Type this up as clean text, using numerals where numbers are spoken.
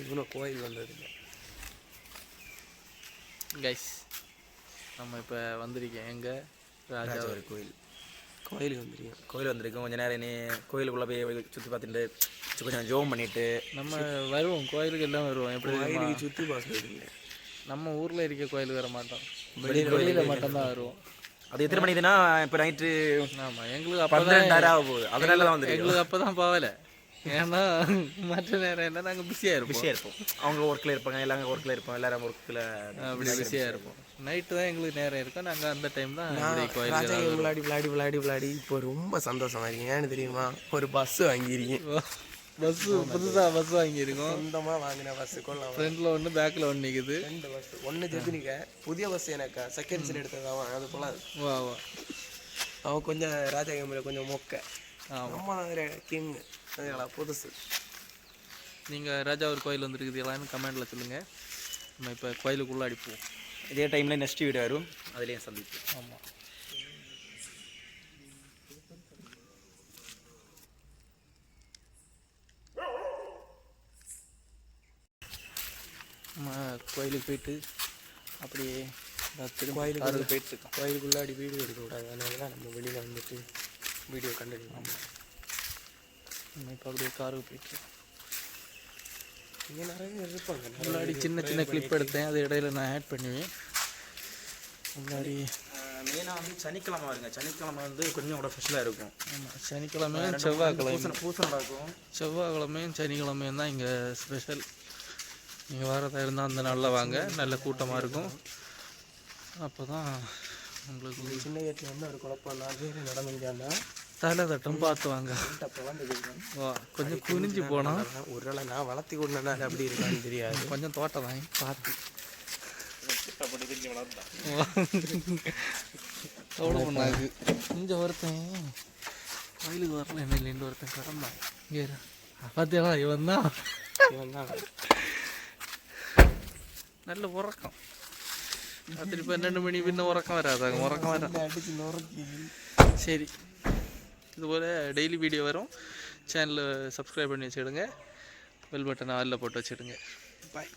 இவனும் கோயில் வந்ததில்லை. கைஸ் நம்ம இப்போ வந்திருக்கேன் எங்கே ராஜாவர் கோயிலுக்கு வந்திருக்கோம். கொஞ்சம் நேரம் இனி கோயிலுக்குள்ளே போய் சுற்றி பார்த்துட்டு கொஞ்சம் ஜோம் பண்ணிவிட்டு நம்ம வருவோம். கோயிலுக்கு எல்லாம் வருவோம். எப்படி கோயிலுக்கு சுற்றி பார்க்குறது நம்ம ஊரில் இருக்க கோயிலுக்கு வர மாட்டோம், வெளியில் மட்டும்தான் வருவோம். அது எத்தனை மணிக்குன்னா இப்போ நைட்டு? ஆமாம், எங்களுக்கு அப்போ 12:30 ஆக போகுது. அதனால தான் வந்து எங்களுக்கு அப்போ தான் போகலை. ஏன்னா மற்ற நேரம் என்ன நாங்கள் பிஸியாக இருப்போம். அவங்க ஒர்க்கில் இருப்பாங்க, எல்லாரும் ஒர்க்கில் இருப்போம், எல்லாரும் ஒர்க்கில் அப்படி பிஸியாக இருப்போம். நைட்டு தான் எங்களுக்கு நேரம் இருக்கும். நாங்கள் அந்த டைம் தான் விளையாடி இப்போ ரொம்ப சந்தோஷமா இருக்கீங்க. ஏன்னு தெரியுமா? ஒரு பஸ் வாங்கியிருக்கீங்க. புதுசாக பஸ் வாங்கியிருக்கோம். சொந்தமாக வாங்கின பஸ்ஸு கொள்ளலாம். ஃப்ரெண்டில் ஒன்று பேக்கில் ஒன்று நிற்குது. 2 பஸ். ஒன்று ஜெபினிக்க புதிய பஸ் எனக்கு செகண்ட் சீட் எடுத்ததான். அது போல வா அவன் கொஞ்சம் ராஜா கேமில் கொஞ்சம் மொக்க. நம்ம கிங் புதுசு. நீங்கள் ராஜாவர் கோயில் வந்துருக்குது எல்லாமே கமெண்டில் சொல்லுங்கள். நம்ம இப்போ கோயிலுக்குள்ளே அடிப்போம். இதே டைமில் நெக்ஸ்ட் வீடியோ வரும், அதுலேயும் சந்திப்போம். ஆமாம். நம்ம கோயிலுக்கு போயிட்டு அப்படியே கோயிலுக்கு போயிட்டுருக்கோம். கோயிலுக்குள்ளாடி வீடியோ எடுக்கக்கூடாது, அதனால தான் நம்ம வெளியில் வந்துட்டு வீடியோ கண்டுக்கலாம். நம்ம இப்போ அப்படியே காருக்கு போயிட்டு இங்கே நிறைய இருப்பாங்க. முன்னாடி சின்ன சின்ன கிளிப் எடுத்தேன், அது இடையில நான் ஆட் பண்ணுவேன். முன்னாடி மெயினாக வந்து சனிக்கிழமை வருங்க. சனிக்கிழமை வந்து கொஞ்சம் கூட ஸ்பெஷலாக இருக்கும். ஆமாம், சனிக்கிழமையும் செவ்வாய்க்கிழமையும் பூசணம் செவ்வாய்க்கிழமையும் சனிக்கிழமையும் தான் இங்கே ஸ்பெஷல். நீங்கள் வரதாக இருந்தால் அந்த நாளில் வாங்க, நல்ல கூட்டமாக இருக்கும். அப்போ தான் உங்களுக்கு சின்ன வீட்டில் வந்து ஒரு குழப்பம் 4 பேர் நடந்துருக்காங்கன்னா தலை தட்டம் பார்த்து வாங்க. கொஞ்சம் குனிஞ்சு போனால் ஒரு வேளை நான் வளர்த்தி கொண்டனால அப்படி இருக்கான்னு தெரியாது. கொஞ்சம் தோட்டம் வாங்கி பார்த்து எவ்வளோ பண்ணாது. கொஞ்சம் ஒருத்தன் கோயிலுக்கு வரல, என்ன இல்லைன்னு ஒருத்தன் கடந்தான். இங்கே பார்த்தீங்களா? இவன் தான் நல்ல உறக்கம். ராத்திரி 12 மணி பின்ன உறக்கம் வராதாங்க, உறக்கம் வர. சரி, இதுபோல் டெய்லி வீடியோ வரும். சேனலை சப்ஸ்கிரைப் பண்ணி வச்சுடுங்க, பெல் பட்டனை ஆலில் போட்டு வச்சுடுங்க. பாய்.